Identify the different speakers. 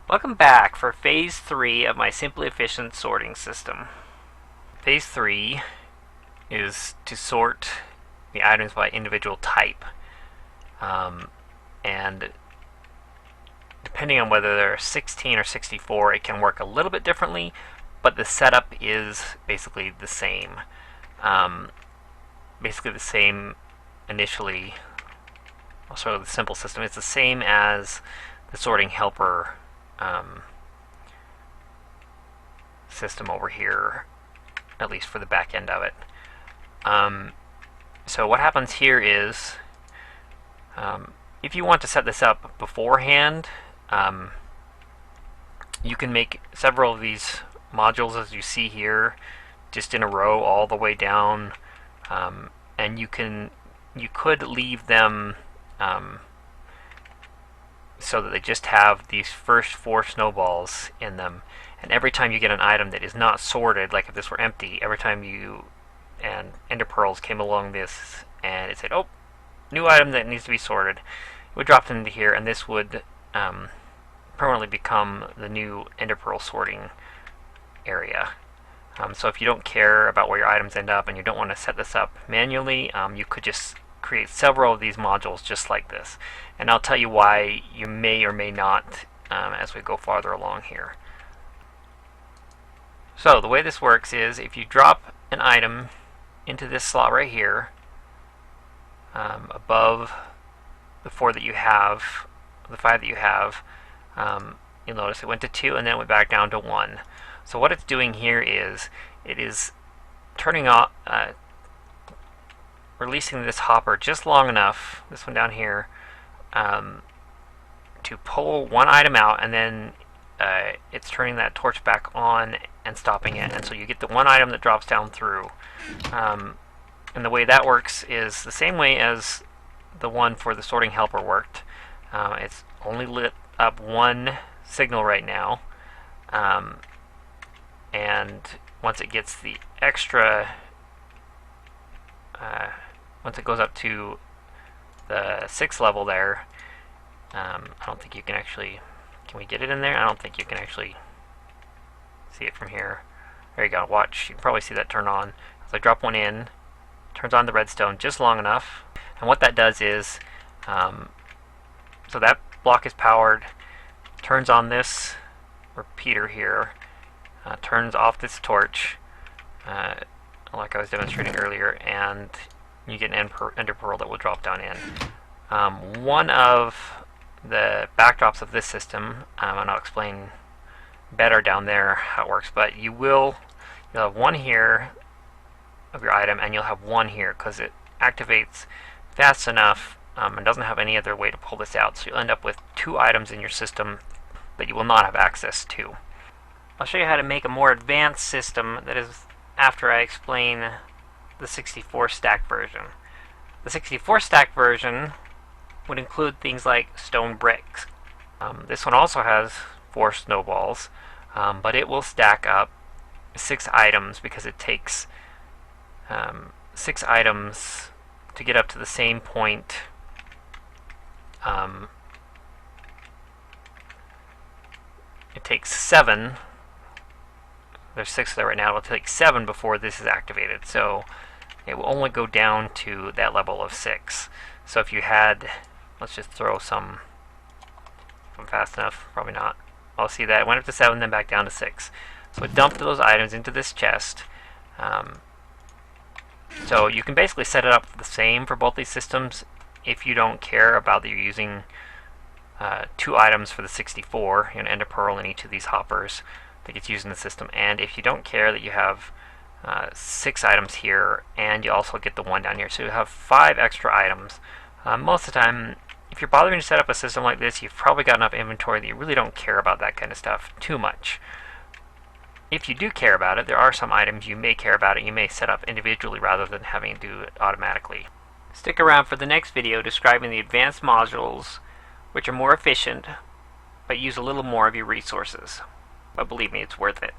Speaker 1: Welcome back for Phase 3 of my Simply Efficient sorting system. Phase 3 is to sort the items by individual type. And depending on whether they're 16 or 64, it can work a little bit differently, but the setup is basically the same. Basically the same initially, sort of the simple system. It's the same as the sorting helper system over here, at least for the back end of it. So what happens here is, if you want to set this up beforehand, you can make several of these modules as you see here, just in a row all the way down, and you could leave them so that they just have these first 4 snowballs in them, and every time you get an item that is not sorted, like if this were empty, every time you and ender pearls came along this and it said, oh, new item that needs to be sorted, it would drop them into here, and this would permanently become the new ender pearl sorting area. So if you don't care about where your items end up and you don't want to set this up manually, you could just create several of these modules just like this. And I'll tell you why you may or may not as we go farther along here. So the way this works is, if you drop an item into this slot right here, above the 4 that you have, the 5 that you have, you'll notice it went to 2 and then it went back down to 1. So what it's doing here is, it is turning off, releasing this hopper just long enough, this one down here, to pull one item out, and then it's turning that torch back on and stopping it, and so you get the one item that drops down through. And the way that works is the same way as the one for the sorting helper worked. It's only lit up one signal right now, and once it gets the extra, once it goes up to the 6th level there, I don't think you can actually, can we get it in there? I don't think you can actually see it from here. There you go, watch, you can probably see that turn on. So I drop one in, turns on the redstone just long enough, and what that does is, so that block is powered, turns on this repeater here, turns off this torch, like I was demonstrating earlier, and you get an ender pearl that will drop down in. One of the backdrops of this system, and I'll explain better down there how it works, but you'll have one here of your item, and you'll have one here because it activates fast enough and doesn't have any other way to pull this out, so you'll end up with 2 items in your system that you will not have access to. I'll show you how to make a more advanced system, that is after I explain the 64 stack version. The 64 stack version would include things like stone bricks. This one also has 4 snowballs, but it will stack up 6 items because it takes 6 items to get up to the same point. It takes 7. There's 6 there right now. It will take 7 before this is activated. So it will only go down to that level of 6. So if you had, let's just throw some, if I'm fast enough, probably not. I'll see that it went up to 7, then back down to 6. So it dumped those items into this chest. So you can basically set it up the same for both these systems if you don't care about that you're using 2 items for the 64, you know, ender pearl in each of these hoppers that gets used in the system, and if you don't care that you have 6 items here and you also get the 1 down here, so you have 5 extra items. Most of the time, if you're bothering to set up a system like this, you've probably got enough inventory that you really don't care about that kind of stuff too much. If you do care about it, there are some items you may care about it, you may set up individually rather than having to do it automatically. Stick around for the next video describing the advanced modules, which are more efficient but use a little more of your resources. But believe me, it's worth it.